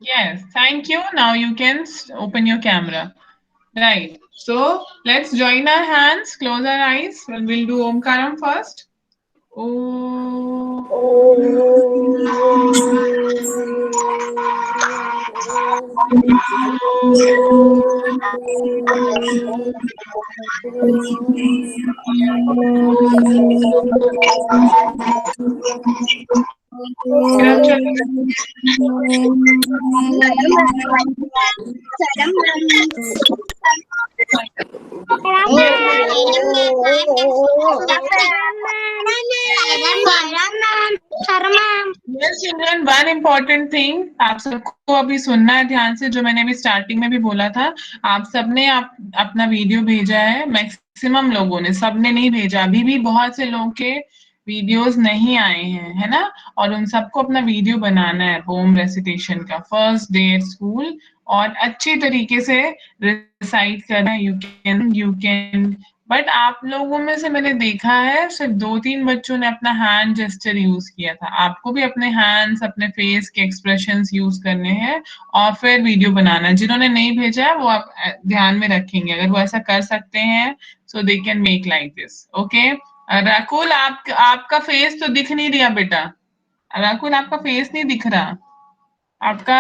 Yes, thank you. Now you can open your camera. Right. So let's join our hands, close our eyes. We'll do Omkaram first. फिर आप चलो। Yes, children, one important thing आप सबको अभी सुनना है ध्यान से, जो मैंने अभी स्टार्टिंग में भी बोला था। आप सबने अपना वीडियो भेजा है, मैक्सिमम लोगों ने, सबने नहीं भेजा। अभी भी बहुत से लोगों के वीडियोस नहीं आए हैं, है ना? और उन सबको अपना वीडियो बनाना है पोम रेसिटेशन का, फर्स्ट डे एट स्कूल, और अच्छी तरीके से रिसाइट करना है। यू कैन बट आप लोगों में से मैंने देखा है सिर्फ 2-3 बच्चों ने अपना हैंड जेस्चर यूज किया था। आपको भी अपने हैंड्स, अपने फेस के एक्सप्रेशंस यूज करने हैं और फिर वीडियो बनाना है। जिन्होंने नहीं भेजा है वो आप ध्यान में रखेंगे, अगर वो ऐसा कर सकते हैं so they can make like this. Okay Rakul, आपका फेस तो दिख नहीं रहा बेटा। राकुल, आपका फेस नहीं दिख रहा। आपका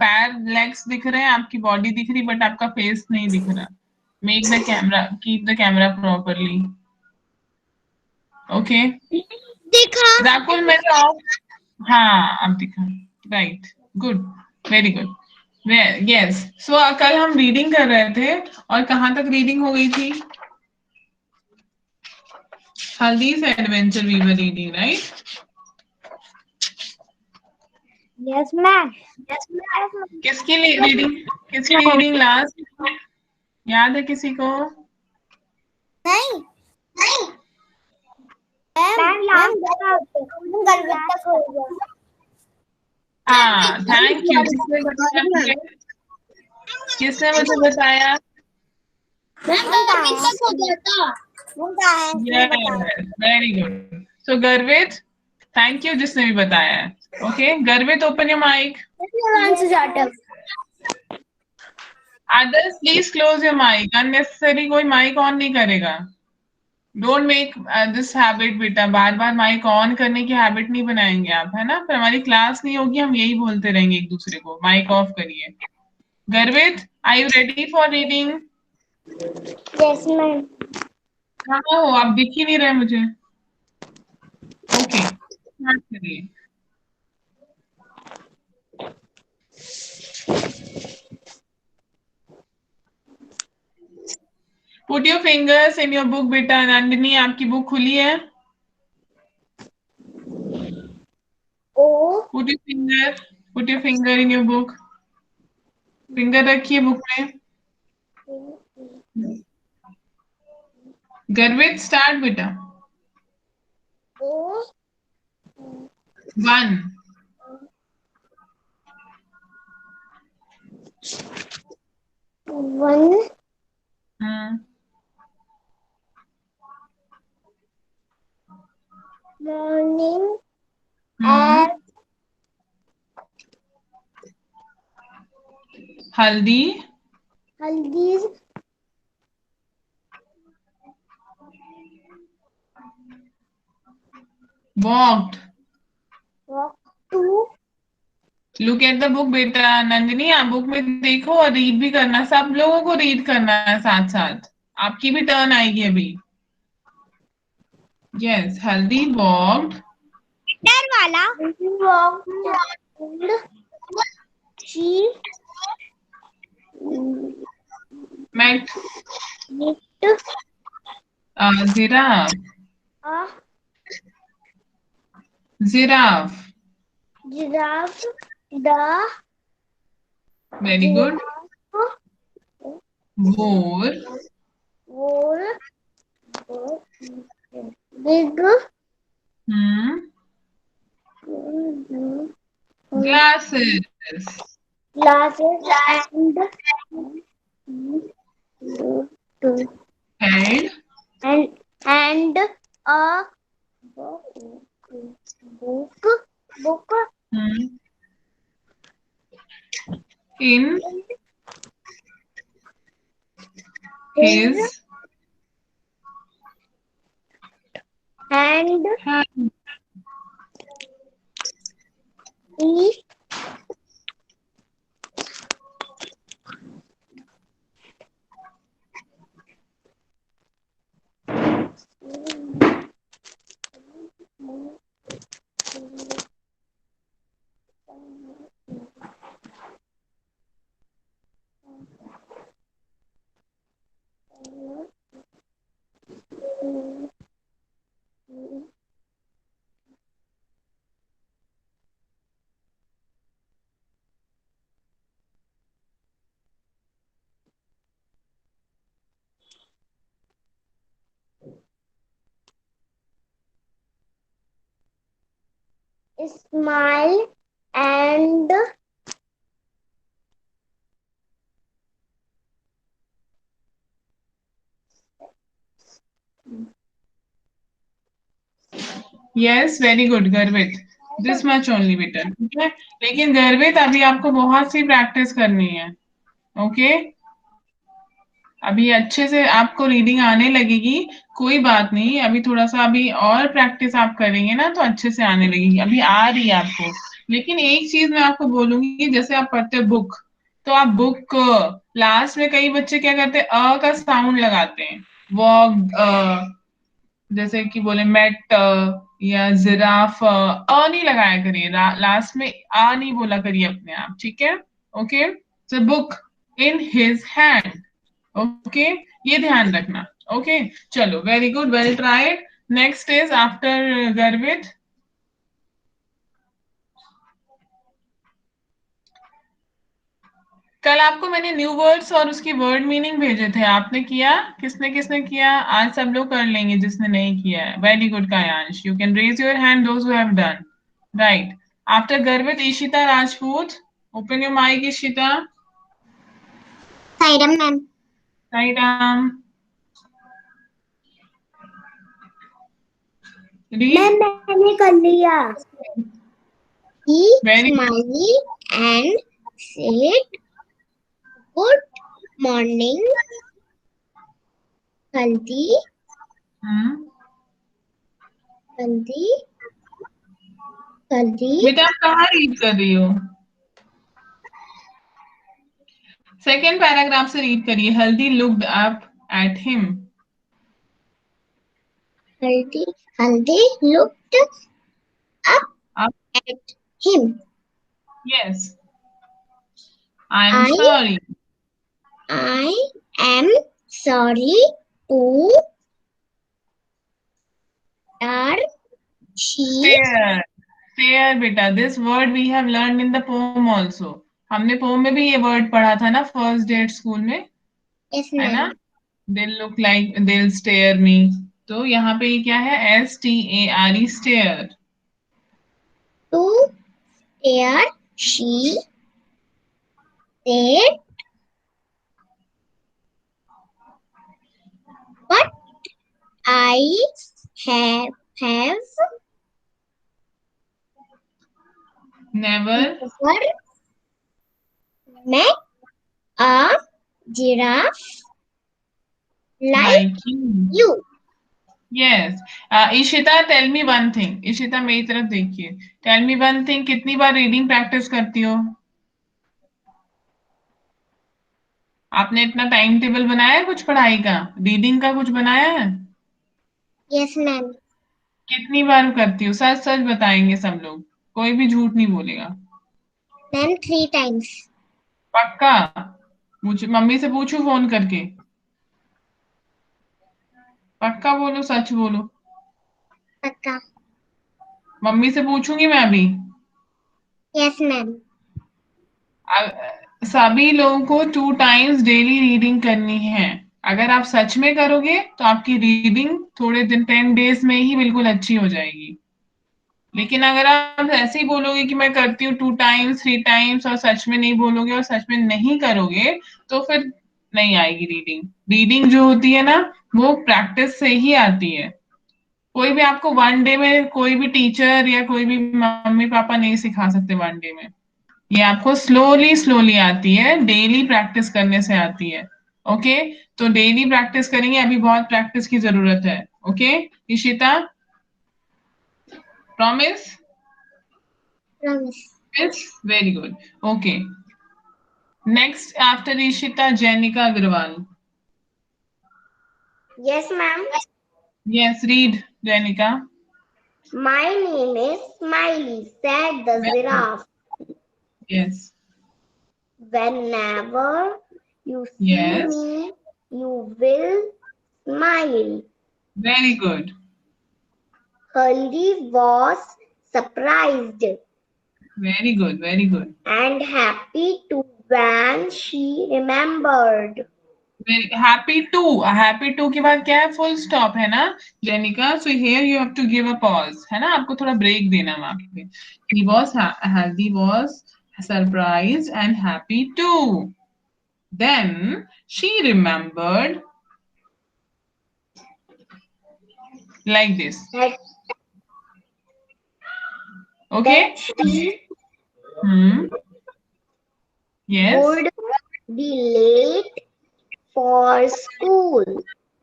पैर, लेग्स दिख रहे हैं, आपकी बॉडी दिख रही, बट आपका फेस नहीं दिख रहा। Make the camera, keep the camera properly. Okay. दिखा राकुल मेरे ऑफ, हाँ अब दिखा। Right, good, very good. Yes, so कल हम रीडिंग कर रहे थे और कहाँ तक रीडिंग हो गई थी? Haldi's adventure we were reading, right? Yes ma'am. किसकी रीडिंग लास्ट याद है किसी को? नहीं मैम गर्वित तक हो गया। हाँ, थैंक यू। किसने बताया मुझे? किसने मुझे बताया? Very good. सो गर्वित, थैंक यू जिसने भी बताया है। Okay Garvit, open your mic. Others please close your mic. Unnecessary कोई माइक ऑन नहीं करेगा। डोंट मेक दिस हैबिट बेटा, बार बार माइक ऑन करने की हैबिट नहीं बनाएंगे आप, है ना? फिर हमारी क्लास नहीं होगी, हम यही बोलते रहेंगे एक दूसरे को, माइक ऑफ करिए। Garvit, are you ready for reading? Yes ma'am. कहाँ हो आप? दिख ही नहीं रहे मुझे। ओके स्टार्ट करिए। Put your fingers in your book बेटा। नंदिनी, आपकी बुक खुली है? ओ Put your finger in your book. Finger रखिए बुक में। गर्वित, स्टार्ट बेटा। ओ 1 one morning at Haldi Haldi's walked। Walk to look at the book बेटा। नंदिनी, आप बुक में देखो और रीड भी करना, सब लोगों को रीड करना है साथ साथ। आपकी भी टर्न आएगी अभी। यस, हल्दी walked। डर वाला वॉक शी met निट giraffe। A Giraffe। Giraffe the Very good। Boar। Boar big Glasses। glasses Head। and a book book in his his hand. hand. He smile and yes very good गर्वित, this much only बेटा, ठीक है। लेकिन गर्वित अभी आपको बहुत सी practice करनी है, ओके। अभी अच्छे से आपको रीडिंग आने लगेगी, कोई बात नहीं, अभी थोड़ा सा अभी और प्रैक्टिस आप करेंगे ना तो अच्छे से आने लगेगी, अभी आ रही है आपको। लेकिन एक चीज मैं आपको बोलूंगी, जैसे आप पढ़ते हो बुक, तो आप बुक लास्ट में कई बच्चे क्या करते हैं, अ का साउंड लगाते हैं, वॉक, जैसे कि बोले मेट या जिराफ, नहीं लगाया करिए, लास्ट में आ नहीं बोला करिए अपने आप, ठीक है। Okay, so book in his hand, okay, ये ध्यान रखना। ओके, चलो, very good, well tried. Next is after गर्वित। कल आपको मैंने न्यू वर्ड्स और उसकी वर्ड मीनिंग भेजे थे, आपने किया? किसने किसने किया? आज सब लोग कर लेंगे जिसने नहीं किया है। Very good Kayansh, you can raise your hand those who have done. Right, after Garvit Ishita Rajput, open your mic Ishita. Sairam ma'am. Sairam, ma'am read. मैंने कर लिया। He very smiled and said, "Good morning, Haldi, Haldi, Haldi." बेटा आप कहाँ रीड कर रही हो? Second paragraph से रीड करिए। हल्दी looked up at him. Haldi looked up Up, at him. yes. I am I sorry. I am sorry to are she Stare. Stare बेटा, this word we have learned in the poem also. हमने pome में भी ये word पढ़ा था ना first day at school में, yes है ना? ma'am They'll look like they'll stare me. तो यहाँ पे ये क्या है? STARE, stare. to stare she said but I have Never never met a giraffe like like you. you. Yes. Ishita tell me one thing, Ishita मेरी तरफ देखिए, टेल मी वन थिंग, कितनी बार रीडिंग प्रैक्टिस करती हो? आपने इतना टाइम टेबल बनाया है कुछ पढ़ाई का, रीडिंग का कुछ बनाया है? Yes ma'am. कितनी बार करती हो? सच सच बताएंगे सब लोग, कोई भी झूठ नहीं बोलेगा। Ma'am 3 times. पक्का? मुझे मम्मी से पूछू फोन करके? पक्का बोलो, सच बोलो। पक्का. मम्मी से पूछूंगी मैं अभी। Yes ma'am. सभी लोगों को 2 टाइम्स डेली रीडिंग करनी है। अगर आप सच में करोगे तो आपकी रीडिंग थोड़े दिन 10 डेज में ही बिल्कुल अच्छी हो जाएगी। लेकिन अगर आप ऐसे ही बोलोगे कि मैं करती हूँ 2 टाइम्स 3 टाइम्स और सच में नहीं बोलोगे और सच में नहीं करोगे तो फिर नहीं आएगी रीडिंग। रीडिंग जो होती है ना वो प्रैक्टिस से ही आती है। कोई भी आपको वन डे में कोई भी टीचर या कोई भी मम्मी पापा नहीं सिखा सकते वन डे में। ये आपको स्लोली स्लोली आती है, डेली प्रैक्टिस करने से आती है। ओके, तो डेली प्रैक्टिस करेंगे, अभी बहुत प्रैक्टिस की जरूरत है। Okay Ishita, promise? Promise. Yes, very good. Okay, next after Ishita, Jenika Agarwal. Yes, ma'am. Yes, read Jenika. My name is Smiley, said the giraffe. Yes. Whenever you see yes, me, you will smile. Very good. Hurley was surprised very good, very good. and happy too when she remembered. Happy too, happy too के बाद क्या है? Full stop है ना जेनिका? So here you have to give a pause, है ना? आपको थोड़ा ब्रेक देना वहां पे। He was surprised and happy too, then she remembered, like this. That, okay, that she yes, would be late for school.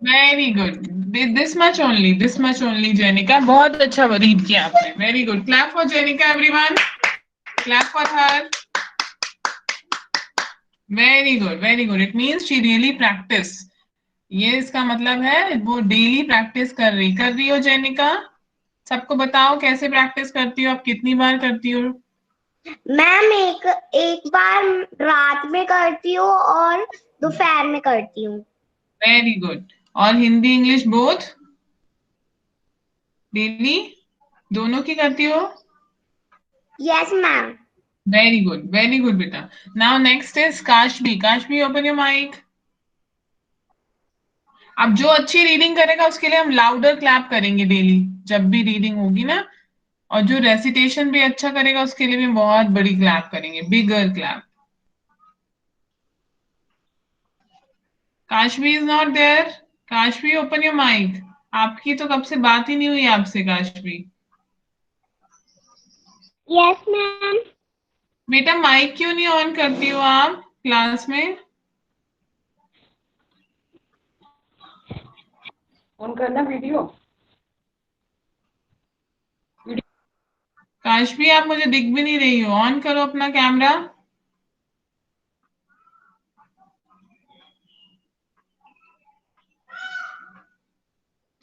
Very good. This much only, this much only Jenika, बहुत अच्छा read किया आपने, very good. Clap for Jenika everyone, clap for her. Very good, very good. It means she really practice. ये इसका मतलब है वो daily practice कर रही हो जेनिका। सबको बताओ कैसे प्रैक्टिस करती हो, आप कितनी बार करती हो? मैम एक बार रात में करती हूँ और दोपहर में करती हूँ। Very good. और हिंदी इंग्लिश बोथ डेली, दोनों की करती हो? Yes ma'am. वेरी गुड बेटा। Now next is Kashvi. Kashvi, open your mic. अब जो अच्छी रीडिंग करेगा उसके लिए हम लाउडर क्लैप करेंगे डेली, जब भी रीडिंग होगी ना। और जो रेसिटेशन भी अच्छा करेगा उसके लिए भी बहुत बड़ी क्लैप करेंगे, bigger clap. Kashvi is not there. Kashvi, open your mic. आपकी तो कब से बात ही नहीं हुई आपसे काशवी। Yes ma'am. बेटा माइक क्यों नहीं ऑन करती हो आप क्लास में? ऑन करना वीडियो। काशवी, आप मुझे दिख भी नहीं रही हो, ऑन करो अपना कैमरा।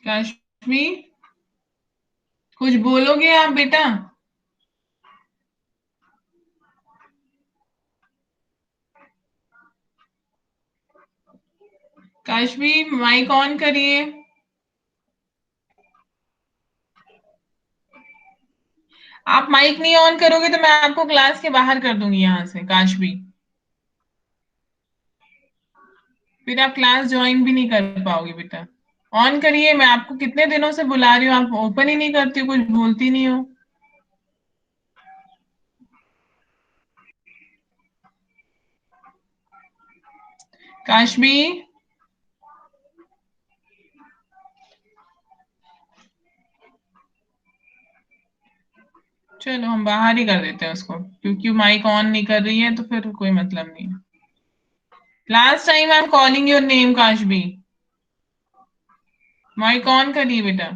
काशवी, कुछ बोलोगे आप बेटा? काशवी, माइक ऑन करिए। आप माइक नहीं ऑन करोगे तो मैं आपको क्लास के बाहर कर दूंगी यहाँ से काशवी। फिर आप क्लास ज्वाइन भी नहीं कर पाओगे बेटा। ऑन करिए, मैं आपको कितने दिनों से बुला रही हूँ, आप ओपन ही नहीं करती हो, कुछ बोलती नहीं हो। काशवी, चलो हम बाहर ही कर देते हैं उसको, क्योंकि माइक ऑन नहीं कर रही है तो फिर कोई मतलब नहीं है। Last time I am calling your name Kashvi. Mic on करिए बेटा।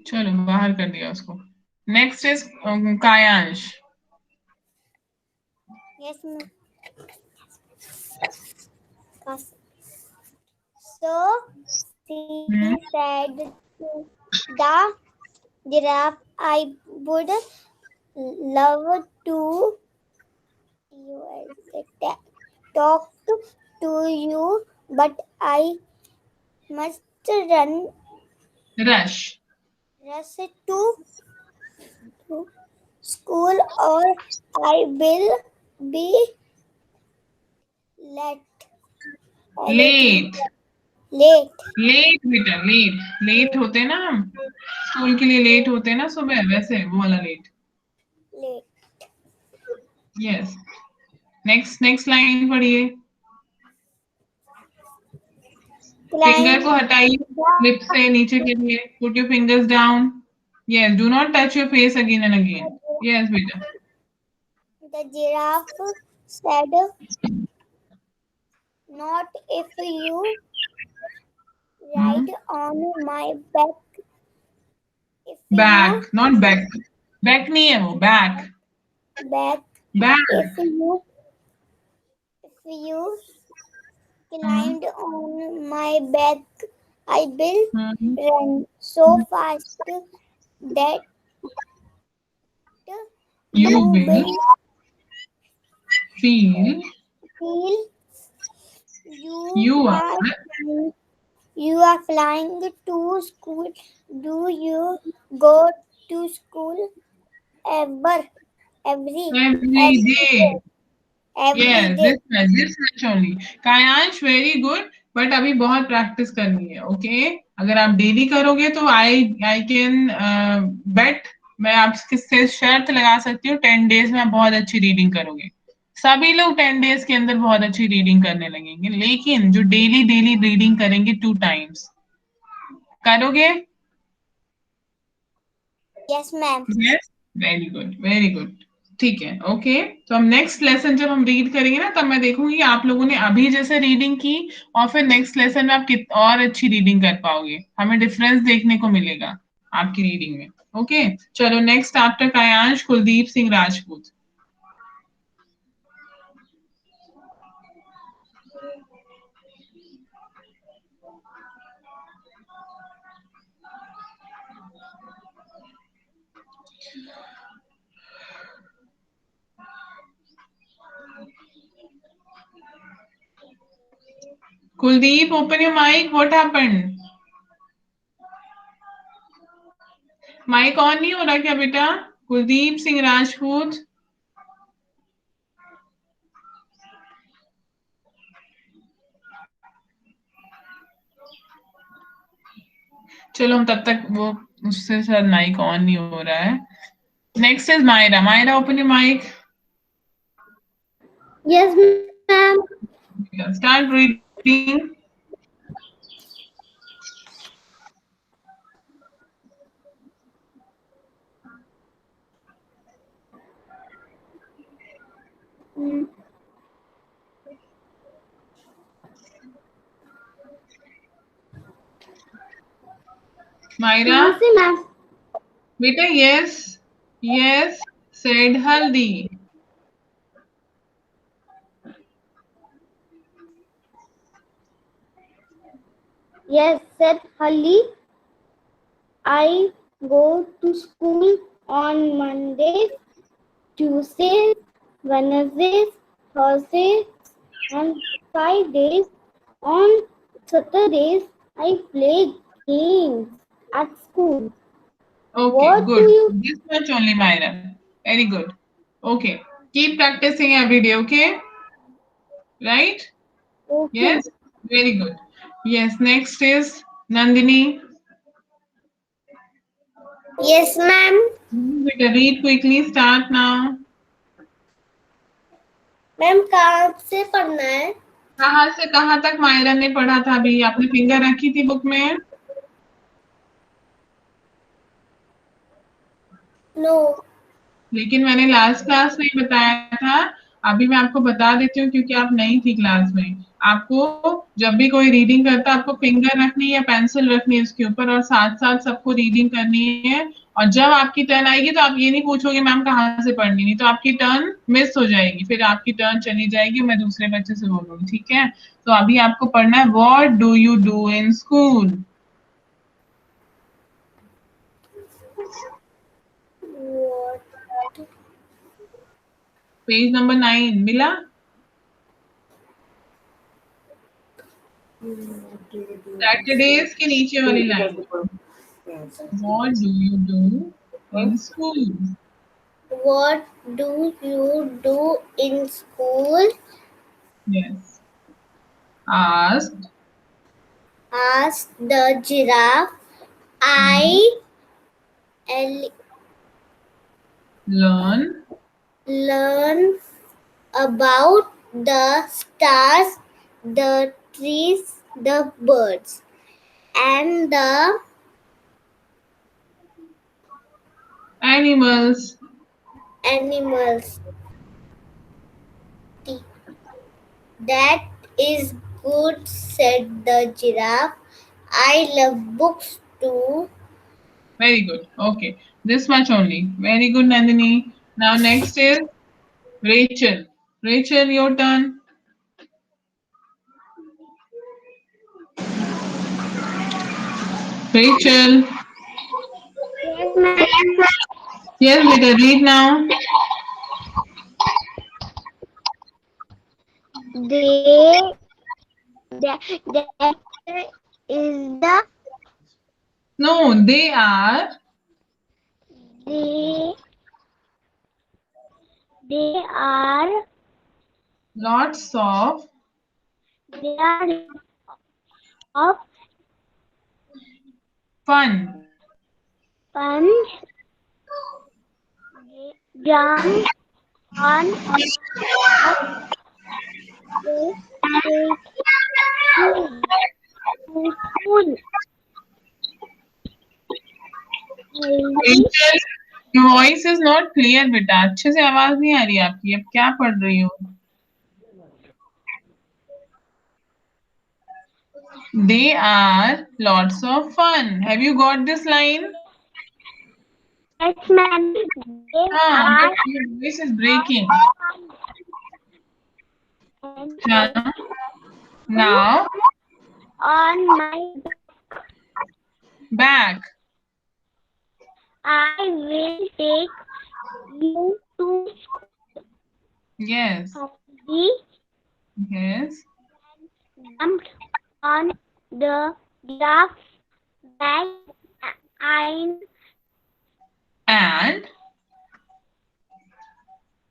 चलो बाहर कर दिया उसको। Next is Kayansh. Yes ma'am. So she said to the giraffe, I would love to talk to you, but I must rush. rush to school or I will be late. Late. Late. Late बेटा, late. Late होते ना हम, school के लिए late होते ना सुबह, वैसे वो वाला late. Late. Yes. Next line पढ़िए. फिंगर Climb को हटाइए the लिप से नीचे के लिए. Put your fingers down. Yes. Do not touch your face again and again. Yes, बेटा. The giraffe said, "Not if you ride on my back. If you Back, not back. Back नहीं है वो. Back. back, Back. if you climbed on my back, I will run so fast that You you will will feel feel you are you are flying to school. Do you go to school every every day. every Yes, day? this much only. Kayansh very good. But अभी बहुत practice करनी है. Okay अगर आप daily करोगे तो I can bet, मैं आपसे शर्त लगा सकती हूँ 10 डेज में आप बहुत अच्छी रीडिंग करोगे. सभी लोग 10 डेज के अंदर बहुत अच्छी रीडिंग करने लगेंगे. लेकिन जो डेली डेली रीडिंग करेंगे 2 टाइम्स करोगे. Yes, ma'am. Yes. Very good very good. ठीक है. ओके तो हम नेक्स्ट लेसन जब हम रीड करेंगे ना तब मैं देखूंगी आप लोगों ने अभी जैसे रीडिंग की और फिर नेक्स्ट लेसन में आप और अच्छी रीडिंग कर पाओगे. हमें डिफरेंस देखने को मिलेगा आपकी रीडिंग में. ओके चलो next after Kayansh Kuldeep Singh Rajput. Kuldeep, open your mic. What happened? Mic on नहीं हो रहा क्या बेटा? कुलदीप सिंह राजपूत. चलो हम तब तक वो उससे शायद माइक ऑन नहीं हो रहा है. Next is Myra. Myra open your mic. Yes, ma'am. Start reading. Myra Namaste, ma'am. बेटा. Yes yes said Haldi. Yes, said Halli. I go to school on Mondays, Tuesdays, Wednesdays, Thursdays, and Fridays. On Saturdays, I play games at school. Okay, What good. do you? This much only, Myra. Very good. Okay. Keep practicing every day, okay? Right? Okay. Yes? Very good. Yes, next is Nandini. Yes, ma'am. Read quickly. Start now. Ma'am कहाँ से पढ़ना है? कहाँ से कहाँ तक मायरा ने पढ़ा था अभी? आपने फिंगर रखी थी बुक में? नो. लेकिन मैंने लास्ट क्लास में ही बताया था. अभी मैं आपको बता देती हूँ क्योंकि आप नहीं थी क्लास में. आपको जब भी कोई रीडिंग करता है आपको फिंगर रखनी है, पेंसिल रखनी है उसके ऊपर और साथ साथ सबको रीडिंग करनी है. और जब आपकी टर्न आएगी तो आप ये नहीं पूछोगे मैम कहाँ से पढ़नी, नहीं तो आपकी टर्न मिस हो जाएगी. फिर आपकी टर्न चली जाएगी, मैं दूसरे बच्चे से बोलूंगी. ठीक है? तो अभी आपको पढ़ना है what do you do in school. Page number 9 मिला? सैटरडेज के नीचे वाली line. What do you do in school? What do you do in school? Yes. Asked Asked the giraffe. I learn learn about the stars, the trees, the birds, and the Animals. animals. That is good, said the giraffe. I love books too. Very good. Okay. This much only. Very good, Nandini. Now next is Rachel. Rachel, your turn. Rachel. Yes, ma'am. Yes, better read now. They that is the No, they are they they are lots of they are of fun. fun jump on a big school. Maybe Rachel, your voice is not clear, बेटा. अच्छे से आवाज नहीं आ रही आपकी. अब क्या पढ़ रही हो? They are lots of fun. Have you got this line? yes, ma'am. They Ah, are but your voice is breaking. and Huh? Now, on my back. I will take you to Yes. the Yes. jumped on the giraffe's back and And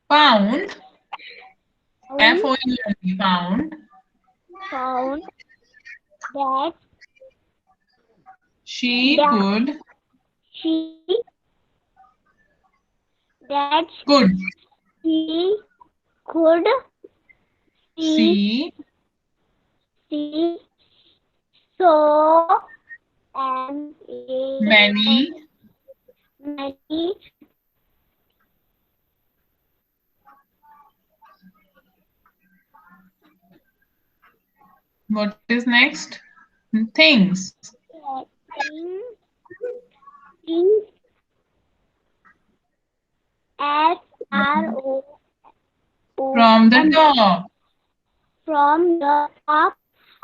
found. F-O-U-N-D, found. found that She that could. she that Could. she could see See so and many many what is next? Things things things SRO from the top. from the top.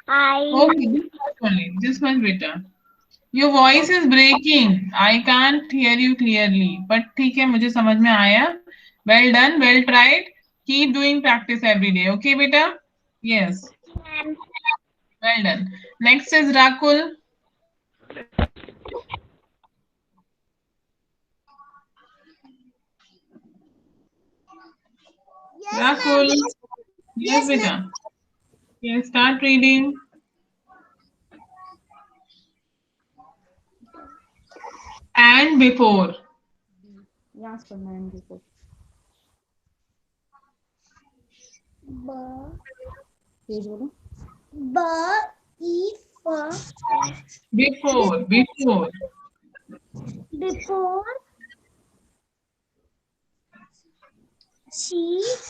I Okay, this much better. Your voice is breaking. I can't hear you clearly. But ठीक है, मुझे समझ में आया. Well done, well tried. Keep doing practice every day. Okay, beta? Yes. Well done. Next is Rakul. Rakul. Yes, beta. Yes, start reading. And before. यहाँ से पढ़ना है इनको. तेज बोलो. Before. Before.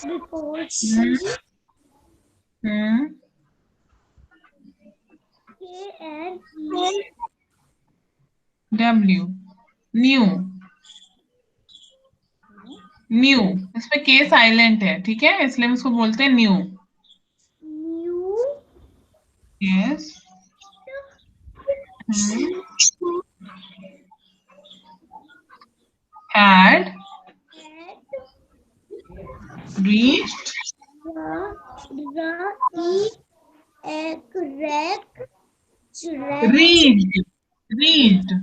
before she Hmm. W. New. New. इस पे के silent है, ठीक है, इसलिए हम उसको बोलते हैं new. Yes. Had reached reached reached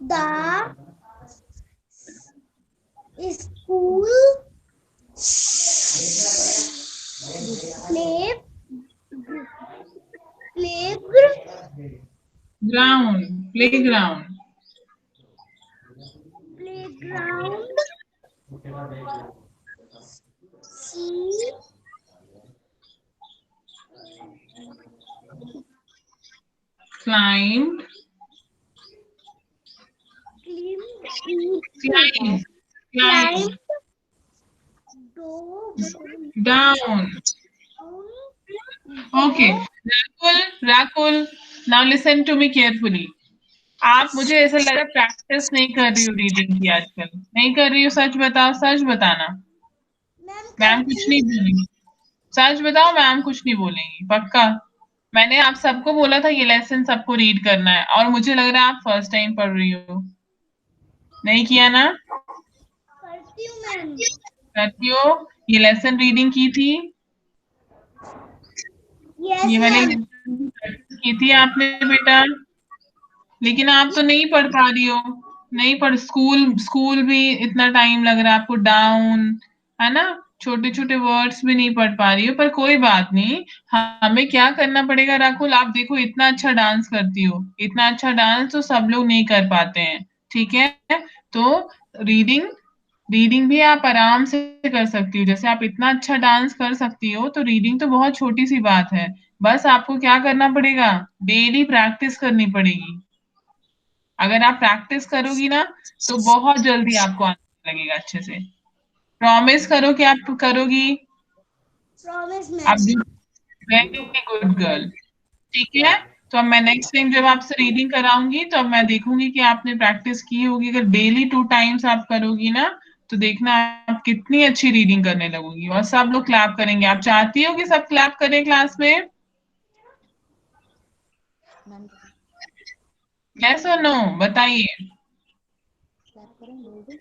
the school playground She climbed climbed climbed down. Okay, Rakul, now listen to me carefully. आप मुझे ऐसा लग रहा है प्रैक्टिस नहीं कर रही हो रीडिंग की आजकल, नहीं कर रही हो, सच बताओ, सच बताना। मैम कुछ नहीं बोलेंगी, सच बताओ, मैम कुछ नहीं बोलेंगी, पक्का। मैंने आप सबको बोला था ये लेसन सबको रीड करना है, और मुझे लग रहा है आप फर्स्ट टाइम पढ़ रही हो, नहीं किया ना? करती हूँ मैम। करती हो? ये लेसन रीडिंग की थी? यस ये वाली मैम। lesson की थी आपने बेटा? लेकिन आप तो नहीं पढ़ पा रही हो, नहीं पढ़, स्कूल स्कूल भी इतना टाइम लग रहा है आपको, डाउन, है ना, छोटे छोटे वर्ड्स भी नहीं पढ़ पा रही हो, पर कोई बात नहीं। हमें क्या करना पड़ेगा राहुल, आप देखो इतना अच्छा डांस करती हो, इतना अच्छा डांस तो सब लोग नहीं कर पाते हैं, ठीक है? तो रीडिंग रीडिंग भी आप आराम से कर सकती हो, जैसे आप इतना अच्छा डांस कर सकती हो, तो रीडिंग तो बहुत छोटी सी बात है। बस आपको क्या करना पड़ेगा, डेली प्रैक्टिस करनी पड़ेगी। अगर आप प्रैक्टिस करोगी ना तो बहुत जल्दी आपको आने लगेगा अच्छे से। प्रॉमिस करो कि आप करोगी। प्रॉमिस आप मैम। वेरी गुड गर्ल, ठीक है? तो अब मैं नेक्स्ट टाइम जब आपसे रीडिंग कराऊंगी तो अब मैं देखूंगी कि आपने प्रैक्टिस की होगी। अगर डेली 2 टाइम्स आप करोगी ना तो देखना आप कितनी अच्छी रीडिंग करने लगोगी, और सब लोग क्लैप करेंगे। आप चाहती हो कि सब क्लैप करें क्लास में? मैम यस और नो बताइए। क्लैप करें, बोल दो,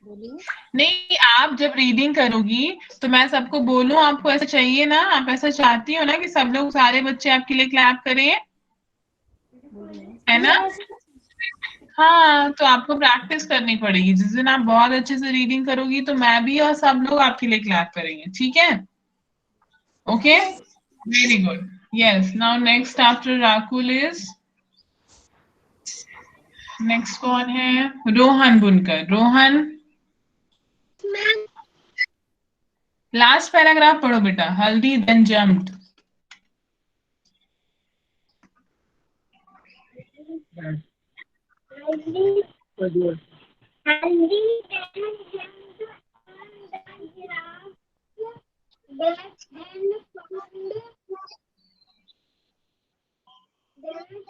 बोलिए। नहीं, आप जब रीडिंग करोगी तो मैं सबको बोलूं, आपको ऐसा चाहिए ना, आप ऐसा चाहती हो ना कि सब लोग, सारे बच्चे आपके लिए क्लैप करें, बोलिए। है ना? यस। हाँ, तो आपको प्रैक्टिस करनी पड़ेगी। जिस दिन आप बहुत अच्छे से रीडिंग करोगी तो मैं भी और सब लोग आपके लिए क्लैप करेंगे, ठीक है? Okay, yes very good. Yes, now next after Rakul is, next कौन है? रोहन बुनकर। रोहन, मैम। लास्ट पैराग्राफ पढ़ो बेटा। हल्दी देन जम्प्ड। हल्दी हल्दी then jumped on the giraffe back and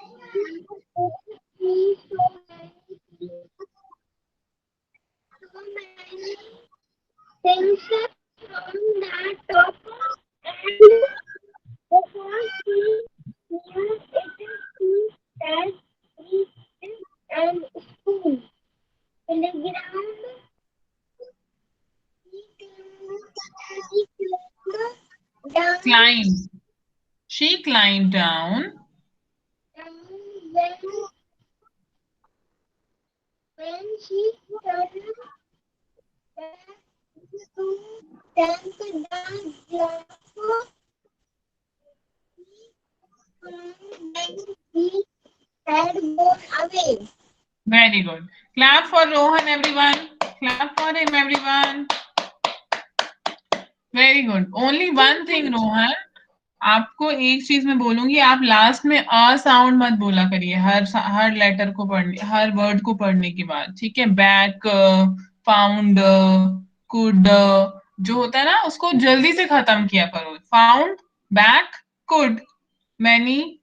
found that he so many things from that top and before he knew it he had eaten and spoon in the ground he climbed down Climb. She climbed down. and when she turned back to thank the giraffe, then he had gone away. Very good. Clap for Rohan, everyone. Clap for him, everyone. Very good. Only one thing, Rohan. आपको एक चीज मैं बोलूंगी, आप last में a sound मत बोला करिए हर लेटर को पढ़ने, हर वर्ड को पढ़ने के बाद, ठीक है? बैक, फाउंड, कुड, जो होता है ना उसको जल्दी से खत्म किया करो। Found, back, could, many,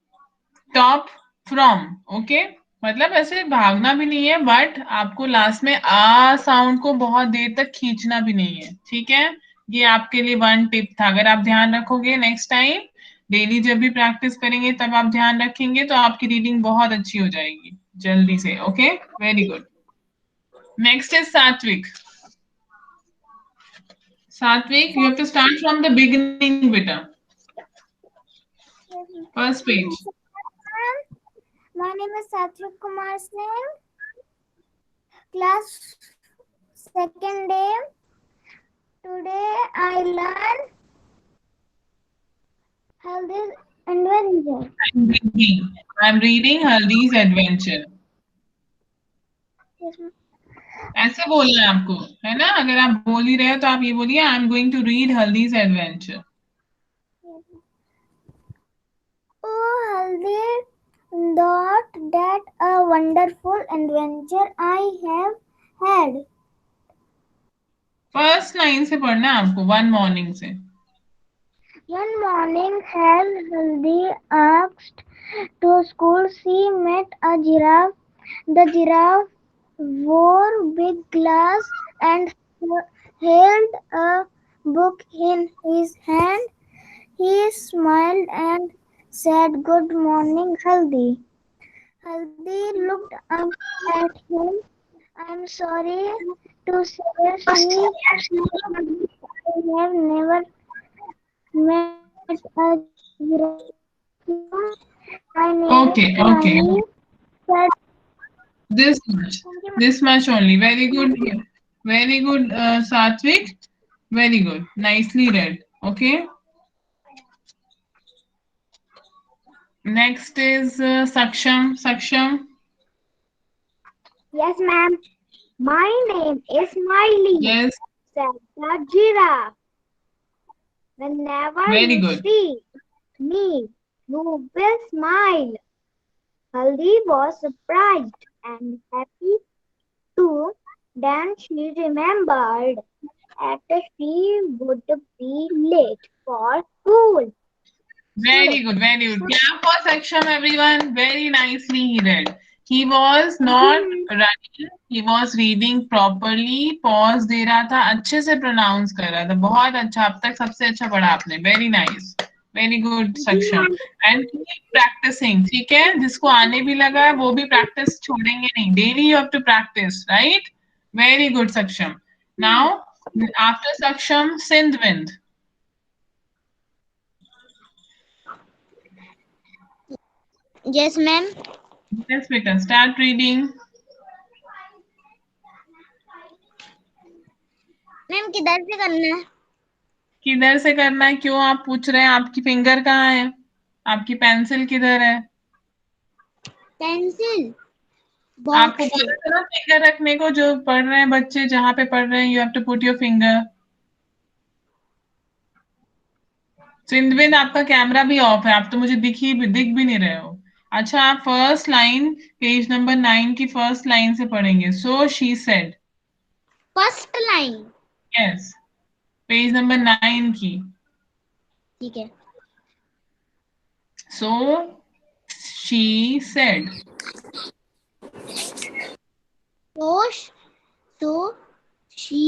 top, from. Okay, मतलब ऐसे भागना भी नहीं है, बट आपको लास्ट में आ साउंड को बहुत देर तक खींचना भी नहीं है, ठीक है? ये आपके लिए वन टिप था, अगर आप ध्यान रखोगे नेक्स्ट टाइम डेली जब भी प्रैक्टिस करेंगे तब आप ध्यान रखेंगे तो आपकी रीडिंग बहुत अच्छी हो जाएगी जल्दी से। Okay, very good. Next is Satvik. Satvik, you have to start from the beginning बेटा, first page. My name is Satvik Kumar Singh. Class second day. Today I learned Haldi's Adventure. I'm reading Haldi's Adventure. Yes, ma'am. ऐसे बोलना है आपको, है ना? अगर आप बोल ही रहे हो तो आप ये बोलिए, I am going to read Haldi's adventure. Oh, Haldi, that a wonderful adventure I have had. First line से पढ़ना है आपको, वन मॉर्निंग से। One morning, Haldi asked to school. She met a giraffe. The giraffe wore big glass and held a book in his hand. He smiled and said, "Good morning, Haldi." Haldi looked up at him. "I'm sorry to say, she I have never met a giraffe. My name is okay okay, Shivani," said. This much, this much only. Very good, very good Satvik, very good, nicely read. Okay, next is saksham। saksham, "Yes, ma'am. My name is Smiley," yes, said the giraffe. "Whenever very you good, see me, you will smile." Haldi was surprised and happy too. Then she remembered that she would be late for school. very good, very good। Clap for saksham everyone, very nicely he read। He was not running, he was reading properly, pause दे रहा था, अच्छे से pronounce कर रहा था, बहुत अच्छा, अब तक सबसे अच्छा पढ़ा आपने, very nice, very good saksham। And keep practising, ठीक है? जिसको आने भी लगा है वो भी प्रैक्टिस छोड़ेंगे नहीं, daily you have to practise, right? Very good saksham। Now after saksham, sindhvind। Yes, ma'am. Yes बेटा, start reading। मैम किधर से करना है? किधर से करना है? क्यों आप पूछ रहे हैं? आपकी फिंगर कहाँ है? आपकी पेंसिल किधर है? पेंसिल आपको बॉक्स। बोला था ना फिंगर रखने को, जो पढ़ रहे हैं बच्चे, जहां पे पढ़ रहे हैं, you have to put your finger. Sindhvin, आपका कैमरा भी ऑफ है, आप तो मुझे दिख भी नहीं रहे हो। अच्छा, आप फर्स्ट लाइन, पेज नंबर 9 की फर्स्ट लाइन से पढ़ेंगे। So she said. First line. Yes, page number 9 की। ठीक है। So she said. So, so she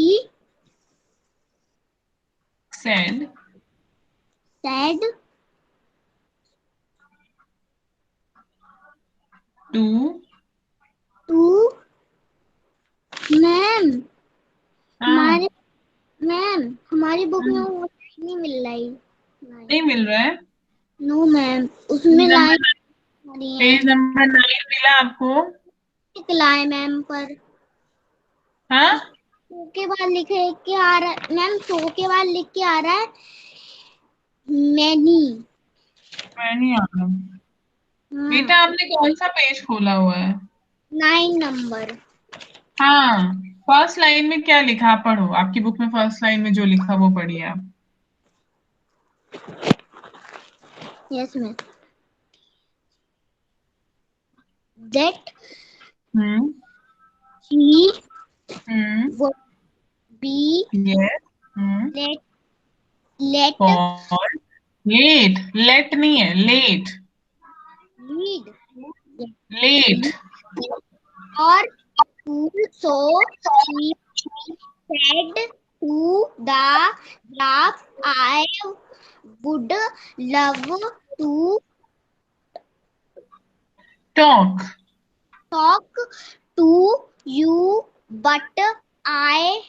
said said to. to ma'am, हाँ, हमारी बुक में वो नहीं मिल रही। नहीं मिल रहा है। नो मैम, उसमें लाइन आ रही है। पेज नंबर 9 मिला आपको? लाए मैम, पर हाँ, सो के बाद लिखे के आ रहा है मैम, सो के बाद लिख के आ रहा है मैनी। मैं नहीं आ रहा। बेटा, आपने कौन सा पेज खोला हुआ है? 9 नंबर। हाँ, फर्स्ट लाइन में क्या लिखा, आप पढ़ो। आपकी बुक में फर्स्ट लाइन में जो लिखा वो पढ़िए आप। Yes ma'am. That hmm he hmm would be yes let call late. Late नहीं है, late, lead late. or to, so she said to the giraffe, "I would love to talk. talk to you, but I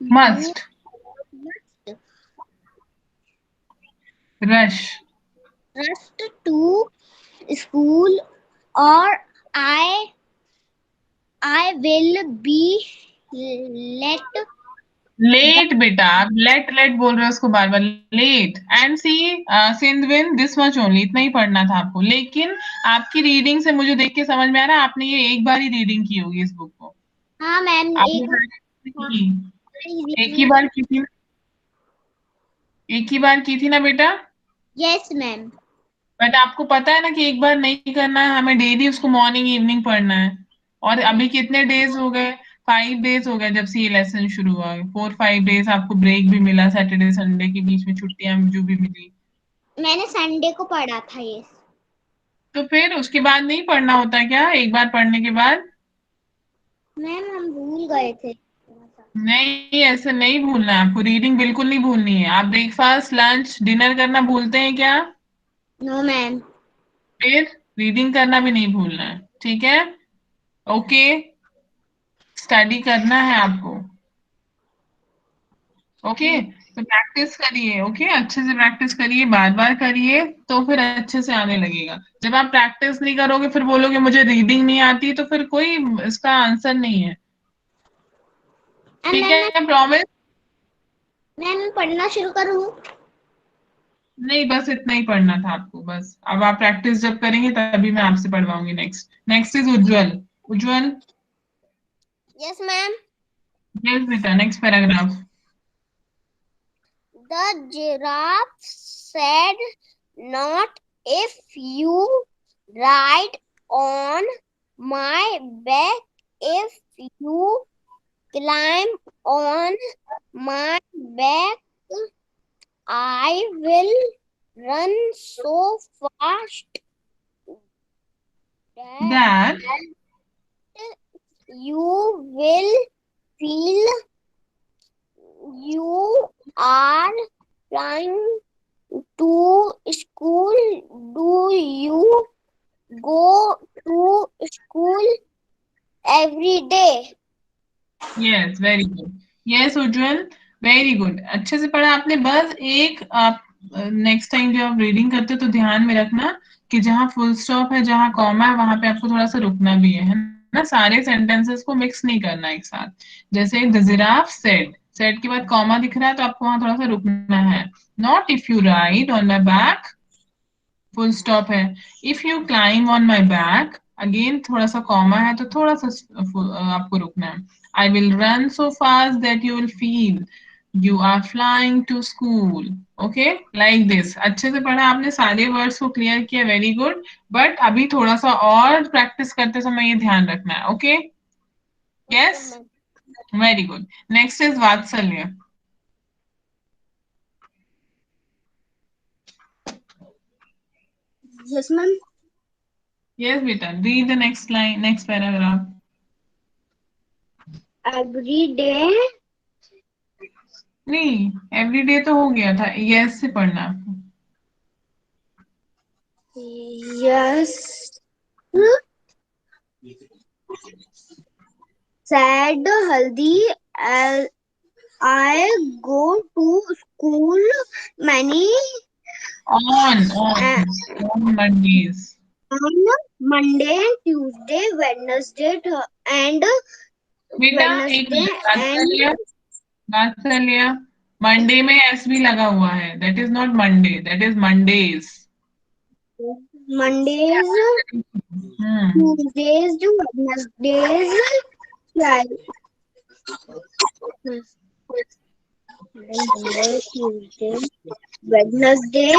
must. must rush. rush to school, or I will be late late बेटा, आप late late बोल रहे हो उसको बार बार, late. And see Sindhvin this much only, इतना ही पढ़ना था आपको। लेकिन आपकी रीडिंग से मुझे देख के समझ में आ रहा है आपने ये एक बार ही रीडिंग की होगी इस बुक को। हाँ मैम, आपने एक practice हाँ, की, एक ही रीडिंग। बार की थी ना, एक ही बार की थी ना बेटा। Yes ma'am. बट आपको पता है ना कि एक बार नहीं करना है, हमें डेली उसको मॉर्निंग इवनिंग पढ़ना है। और अभी कितने डेज हो गए, 5 डेज हो गए जब से ये लेसन शुरू हुआ है। 4-5 डेज आपको ब्रेक भी मिला, सैटरडे संडे के बीच में छुट्टियां जो भी मिली। मैंने संडे को पढ़ा था ये। तो फिर उसके बाद नहीं पढ़ना होता क्या, एक बार पढ़ने के बाद? मैम हम भूल गए थे। नहीं, ऐसे नहीं भूलना है आपको, रीडिंग बिल्कुल नहीं भूलनी है। आप ब्रेकफास्ट लंच डिनर करना भूलते हैं क्या? No ma'am. फिर रीडिंग करना भी नहीं भूलना है, ठीक है? ओके, स्टडी करना है आपको। ओके, तो प्रैक्टिस करिए। ओके, अच्छे से प्रैक्टिस करिए, बार बार करिए, तो फिर अच्छे से आने लगेगा। जब आप प्रैक्टिस नहीं करोगे फिर बोलोगे मुझे रीडिंग नहीं आती, तो फिर कोई इसका आंसर नहीं है। ठीक मैम है, प्रॉमिस? मैं पढ़ना शुरू करूँ? नहीं, बस इतना ही पढ़ना था आपको बस। अब आप प्रैक्टिस जब करेंगे तभी मैं आपसे पढ़वाऊंगी। Next next is Ujjwal. Ujjwal, yes ma'am. Yes बेटा, next paragraph. The giraffe said, "Not if you ride on my back. If you climb on my back, I will run so fast that that you will feel you are flying to school. Do you go to school every day? Yes, very good. Yes Ujjwal, very good, अच्छे से पढ़ा आपने। बस एक आप next time जब आप reading करते हो तो ध्यान में रखना कि जहाँ फुल स्टॉप है, जहाँ कॉमा है, वहां पे आपको थोड़ा सा रुकना भी है ना? सारे सेंटेंसेस को मिक्स नहीं करना एक साथ। जैसे द जिराफ सेड, सेड के बाद कॉमा दिख रहा है तो आपको वहां थोड़ा सा रुकना है। Not if you ride on my back, full stop है। If you climb on my back, again थोड़ा सा कॉमा है तो थोड़ा सा आपको रुकना है। I will run so fast that you will feel you are flying to school. Okay, like this. अच्छे से पढ़ा आपने, सारे वर्ड्स को क्लियर किया, वेरी गुड। बट अभी थोड़ा सा और प्रैक्टिस करते समय ये ध्यान रखना है। Okay, yes, very good. Next is वात्सल्य। Yes, ma'am. यस बेटा, read the next line, next paragraph. Every day. नहीं, एवरीडे तो हो गया था, यस से पढ़ना आपको। Yes. Said Haldi, as I go to school many uh, On Mondays। on Monday, Tuesday, and बेटा एक Wednesday मिनट, बात कर and लिया, बात कर लिया। मंडे में एस भी लगा हुआ है, that is not Monday, that is Mondays. Mondays, Tuesdays, Wednesdays, Friday. Monday, Tuesday, Wednesday,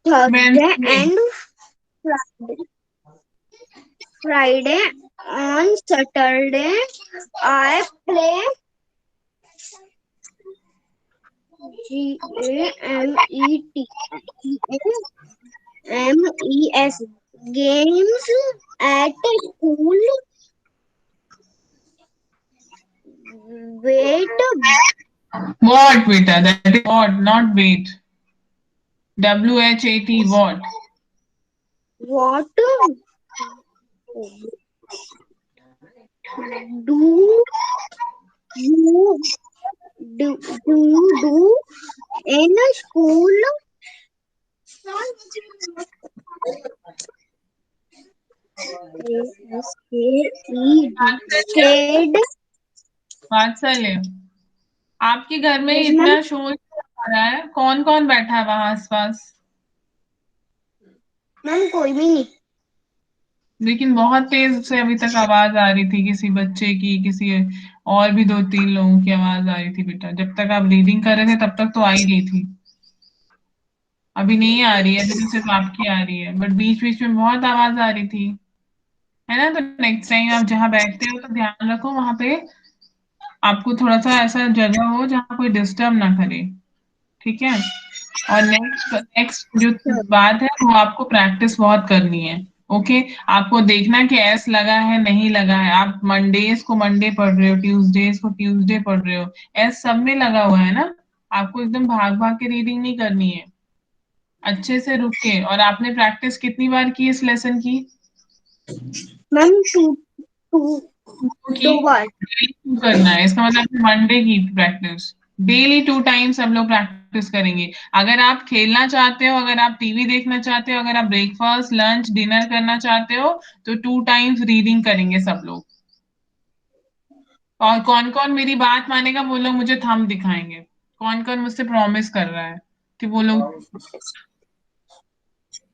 Thursday, and Friday. Friday. On Saturday, I play GAMES games at school. Wait, What बेटा, that is what, not wait, WHAT, what? what do you do in school? SKED. वात्सल्य, Said वात्सल्य, आपके घर में Yes, इतना ma'am. शोर क्यों आ रहा है? कौन कौन बैठा है वहां आसपास? मैम कोई भी नहीं. लेकिन बहुत तेज से अभी तक आवाज आ रही थी, किसी बच्चे की, किसी और भी दो तीन लोगों की आवाज आ रही थी बेटा। जब तक आप रीडिंग कर रहे थे तब तक तो आ ही रही थी। अभी नहीं आ रही है, अभी तो सिर्फ आपकी आ रही है, बट बीच बीच में बहुत आवाज आ रही थी, है ना? तो नेक्स्ट टाइम आप जहाँ बैठते हो तो ध्यान रखो वहां पे आपको थोड़ा सा ऐसा जगह हो जहाँ कोई डिस्टर्ब ना करे, ठीक है? और नेक्स्ट नेक्स्ट जो Sure. बात है वो आपको प्रैक्टिस बहुत करनी है। ओके, आपको देखना कि एस लगा है नहीं लगा है। आप मंडेज को मंडे पढ़ रहे हो, ट्यूसडेज को ट्यूसडे पढ़ रहे हो, एस सब में लगा हुआ है ना। आपको एकदम भाग भाग के रीडिंग नहीं करनी है, अच्छे से रुक के। और आपने प्रैक्टिस कितनी बार की इस लेसन की? मैम टू की 2 बार. डेली करना है, इसका मतलब मंडे की प्रैक्टिस डेली 2 टाइम्स हम लोग प्रैक्टिस करेंगे। अगर आप खेलना चाहते हो, अगर आप टीवी देखना चाहते हो, अगर आप ब्रेकफास्ट लंच डिनर करना चाहते हो, तो 2 टाइम्स रीडिंग करेंगे सब लोग। और कौन कौन मेरी बात मानेगा वो लोग मुझे थंब दिखाएंगे। कौन कौन मुझसे प्रॉमिस कर रहा है कि वो लोग?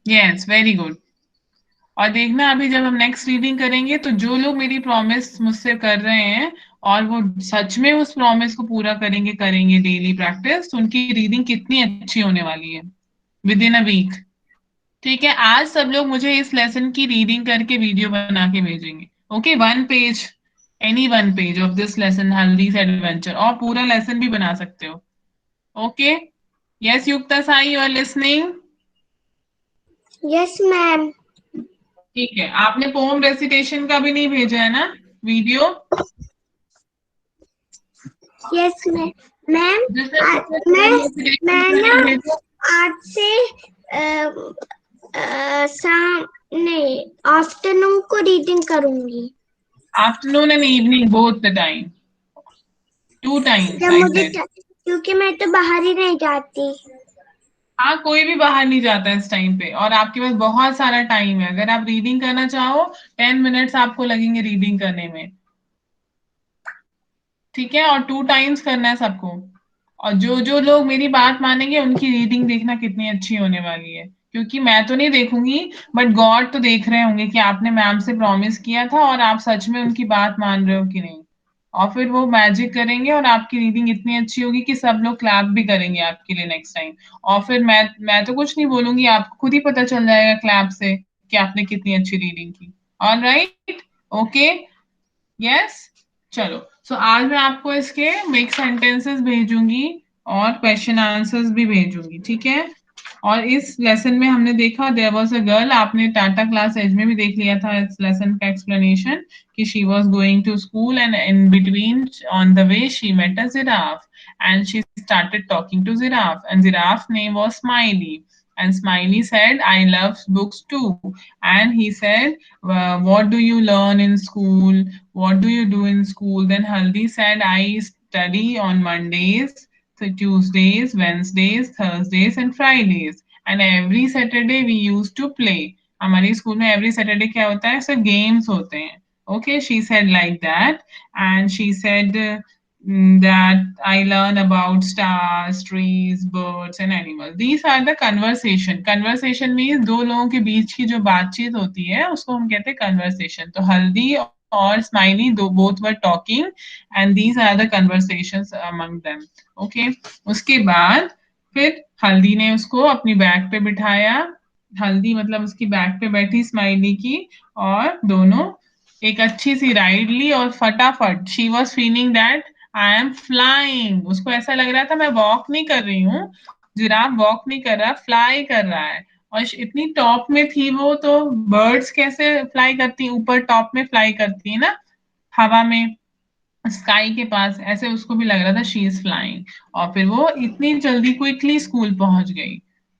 Yes, very good. और देखना अभी जब हम नेक्स्ट रीडिंग करेंगे तो जो लोग मेरी प्रॉमिस मुझसे कर रहे हैं और वो सच में उस प्रॉमिस को पूरा करेंगे करेंगे डेली प्रैक्टिस, तो उनकी रीडिंग कितनी अच्छी होने वाली है विद इन अ वीक। ठीक है, आज सब लोग मुझे इस लेसन की रीडिंग करके वीडियो बना के भेजेंगे। Okay, 1 page, any 1 page of this lesson Haldi's adventure, और पूरा लेसन भी बना सकते हो। Okay, yes Yukta Sai, you are listening? Yes, ma'am. ठीक है, आपने पोम रेसिटेशन का भी नहीं भेजा है ना वीडियो? Yes, ma'am. मैम जिसने मैं ना भेजा, आज से शाम नहीं आफ्टरनून को रीडिंग करूंगी. Afternoon and evening both the time, 2 times जब आई मुझे सेड। क्योंकि मैं तो बाहर ही नहीं जाती. हाँ, कोई भी बाहर नहीं जाता इस टाइम पे, और आपके पास बहुत सारा टाइम है। अगर आप रीडिंग करना चाहो 10 मिनट्स आपको लगेंगे रीडिंग करने में, ठीक है? और 2 टाइम्स करना है सबको। और जो जो लोग मेरी बात मानेंगे उनकी रीडिंग देखना कितनी अच्छी होने वाली है, क्योंकि मैं तो नहीं देखूंगी बट गॉड तो देख रहे होंगे कि आपने मैम से प्रॉमिस किया था और आप सच में उनकी बात मान रहे हो कि नहीं। और फिर वो मैजिक करेंगे और आपकी रीडिंग इतनी अच्छी होगी कि सब लोग क्लैप भी करेंगे आपके लिए नेक्स्ट टाइम। और फिर मैं तो कुछ नहीं बोलूंगी, आपको खुद ही पता चल जाएगा क्लैप से कि आपने कितनी अच्छी रीडिंग की। All right, okay, yes. चलो, सो आज मैं आपको इसके मेक सेंटेंसेस भेजूंगी और क्वेश्चन आंसर्स भी भेजूंगी, ठीक है? और इस लेसन में हमने देखा देयर वाज अ गर्ल, आपने टाटा क्लास एज में भी देख लिया था इस लेसन का एक्सप्लेनेशन, कि she was going to school and in between on the way she met a giraffe and she started talking to giraffe and giraffe name was Smiley and Smiley said I love books too, and he said what do you learn in school, what do you do in school? Then Haldi said I study on Mondays, so Tuesdays, Wednesdays, Thursdays and Fridays, and every Saturday we used to play. हमारे school में every Saturday क्या होता है? सब games होते हैं। Okay, she said like that, and she said that I learn about stars, trees, birds, and animals. These are the conversation. Conversation means दो लोगों के बीच की जो बातचीत होती है उसको हम कहते हैं conversation. तो हल्दी और स्माइली दो both were talking and these are the conversations among them. Okay, उसके बाद फिर हल्दी ने उसको अपनी बैग पे बिठाया। हल्दी मतलब उसकी बैग पे बैठी स्माइली की, और दोनों एक अच्छी सी राइड ली और फटाफट she was feeling that I am flying. उसको ऐसा लग रहा था मैं वॉक नहीं कर रही हूँ, जिराफ वॉक नहीं कर रहा, फ्लाई कर रहा है। और इतनी टॉप में थी वो, तो बर्ड्स कैसे फ्लाई करती, ऊपर टॉप में फ्लाई करती है ना, हवा में, स्काई के पास, ऐसे उसको भी लग रहा था शी इज फ्लाइंग। और फिर वो इतनी जल्दी क्विकली स्कूल पहुंच गई,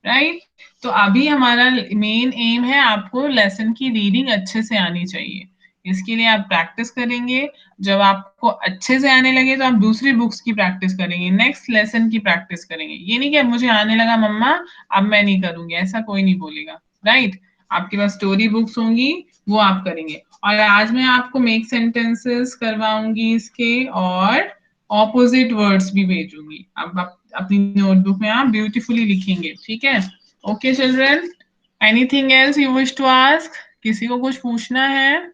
राइट? तो अभी हमारा मेन एम है आपको लेसन की रीडिंग अच्छे से आनी चाहिए। इसके लिए आप प्रैक्टिस करेंगे। जब आपको अच्छे से आने लगे तो आप दूसरी बुक्स की प्रैक्टिस करेंगे, नेक्स्ट लेसन की प्रैक्टिस करेंगे। ये नहीं कि अब मुझे आने लगा मम्मा अब मैं नहीं करूंगी, ऐसा कोई नहीं बोलेगा, राइट? आपके पास स्टोरी बुक्स होंगी, वो आप करेंगे। और आज मैं आपको मेक सेंटेंसेस करवाऊंगी इसके, और ऑपोजिट वर्ड्स भी भेजूंगी। अब आप अपनी नोटबुक में आप ब्यूटीफुली लिखेंगे, ठीक है? Okay children, anything else you wish to ask? किसी को कुछ पूछना है?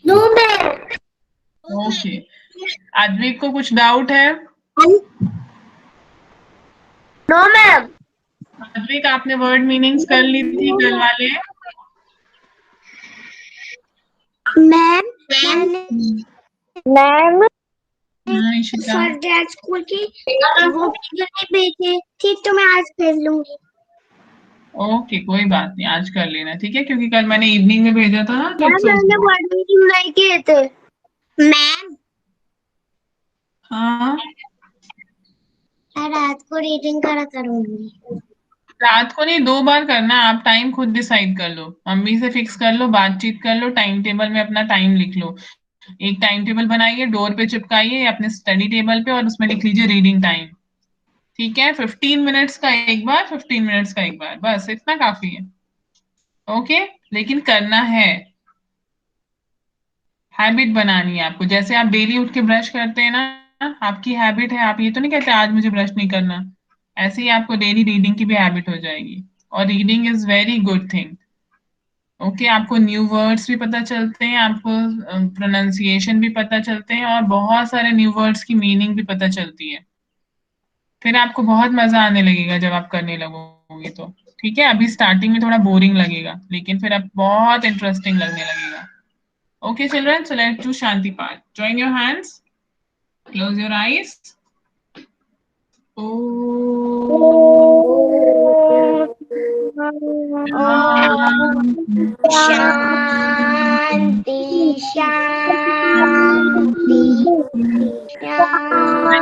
No ma'am. ओके, अद्विक को कुछ डाउट है? No ma'am. अद्विक, आपने वर्ड मीनिंग्स कर ली थी कल वाले? Ma'am ma'am Ishita, first school की वो वीडियो नहीं भेजे, ठीक तो मैं आज कर लूंगी। ओके कोई बात नहीं, आज कर लेना, ठीक है? क्योंकि कल मैंने इवनिंग में भेजा था ना, तो मैम मैंने वर्ड मीनिंग नहीं किए थे। मैम हाँ, मैं रात को रीडिंग करा करूंगी। रात को नहीं, 2 बार करना। आप टाइम खुद डिसाइड कर लो, मम्मी से फिक्स कर लो, बातचीत कर लो, टाइम टेबल में अपना टाइम लिख लो। एक टाइम टेबल बनाइए, डोर पे चिपकाइए अपने स्टडी टेबल पे, और उसमें लिख लीजिए रीडिंग टाइम, ठीक है? 15 मिनट्स का एक बार, 15 मिनट्स का एक बार, बस इतना काफी है। ओके, लेकिन करना है, हैबिट बनानी है आपको। जैसे आप डेली उठ के ब्रश करते हैं ना, आपकी हैबिट है, आप ये तो नहीं कहते आज मुझे ब्रश नहीं करना। ऐसे ही आपको डेली रीडिंग की भी हैबिट हो जाएगी, और reading is very good thing. Okay, आपको न्यू वर्ड्स भी पता चलते हैं, आपको प्रोनाउंसिएशन भी पता चलते हैं, और बहुत सारे न्यू वर्ड्स की मीनिंग भी पता चलती है। फिर आपको बहुत मजा आने लगेगा जब आप करने लगोगे तो, ठीक है? अभी स्टार्टिंग में थोड़ा बोरिंग लगेगा, लेकिन फिर अब बहुत इंटरेस्टिंग लगने लगेगा। Okay, children, so let's do Shanti part. Join your hands, close your eyes. शांति शांति शांति।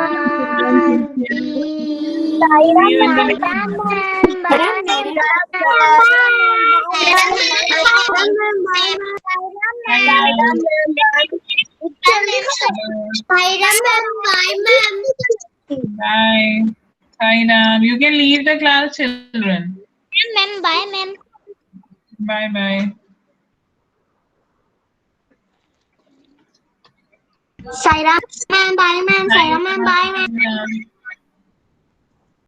Bye. Sairam, you can leave the class, children. Ma'am bye ma'am. Bye bye. Sairam ma'am bye ma'am. Sairam ma'am bye ma'am. Sairam.